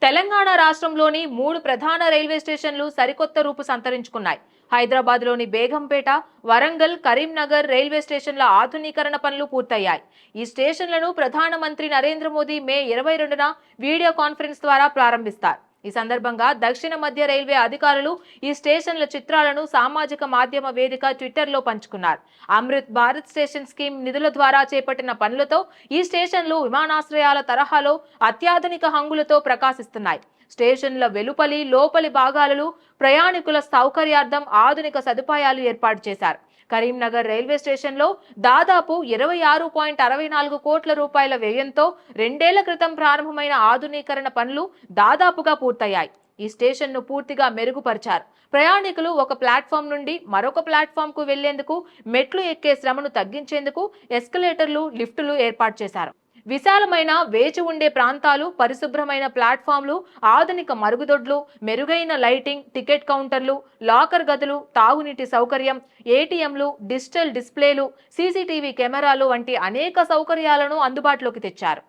తెలంగాణ రాష్ట్రంలోని 3 ప్రధాన రైల్వే స్టేషన్లు సరికొత్త రూపు సంతరించుకున్నాయి. హైదరాబాద్లోని బేగంపేట, వరంగల్, కరీంనగర్ రైల్వే స్టేషన్ల ఆధునీకరణ పనులు పూర్తయ్యాయి. ఈ స్టేషన్లను ప్రధానమంత్రి నరేంద్ర మోదీ మే 22న వీడియో కాన్ఫరెన్స్ ద్వారా ప్రారంభిస్తారు. ఈ సందర్భంగా దక్షిణ మధ్య రైల్వే అధికారులు ఈ స్టేషన్ల చిత్రాలను సామాజిక మాధ్యమ వేదిక ట్విట్టర్లో పంచుకున్నారు. అమృత్ భారత్ స్టేషన్ స్కీమ్ నిధుల ద్వారా చేపట్టిన పనులతో ఈ స్టేషన్లు విమానాశ్రయాల తరహాలో అత్యాధునిక హంగులతో ప్రకాశిస్తున్నాయి. స్టేషన్ల వెలుపలి, లోపలి భాగాలలో ప్రయాణికుల సౌకర్యార్థం ఆధునిక సదుపాయాలు ఏర్పాటు చేశారు. కరీంనగర్ రైల్వే స్టేషన్లో దాదాపు 26.64 కోట్ల రూపాయల వ్యయంతో 2 ఏళ్ల క్రితం ప్రారంభమైన ఆధునీకరణ పనులు దాదాపుగా పూర్తయ్యాయి. ఈ స్టేషన్ను పూర్తిగా మెరుగుపరిచారు. ప్రయాణికులు ఒక ప్లాట్ఫామ్ నుండి మరొక ప్లాట్ఫామ్కు వెళ్లేందుకు మెట్లు ఎక్కే శ్రమను తగ్గించేందుకు ఎస్కలేటర్లు, లిఫ్టులు ఏర్పాటు చేశారు. విశాలమైన వేచి ఉండే ప్రాంతాలు, పరిశుభ్రమైన ప్లాట్ఫామ్లు, ఆధునిక మరుగుదొడ్లు, మెరుగైన లైటింగ్, టికెట్ కౌంటర్లు, లాకర్ గదులు, తాగునీటి సౌకర్యం, ఏటీఎంలు, డిజిటల్ డిస్ప్లేలు, సీసీటీవీ కెమెరాలు వంటి అనేక సౌకర్యాలను అందుబాటులోకి తెచ్చారు.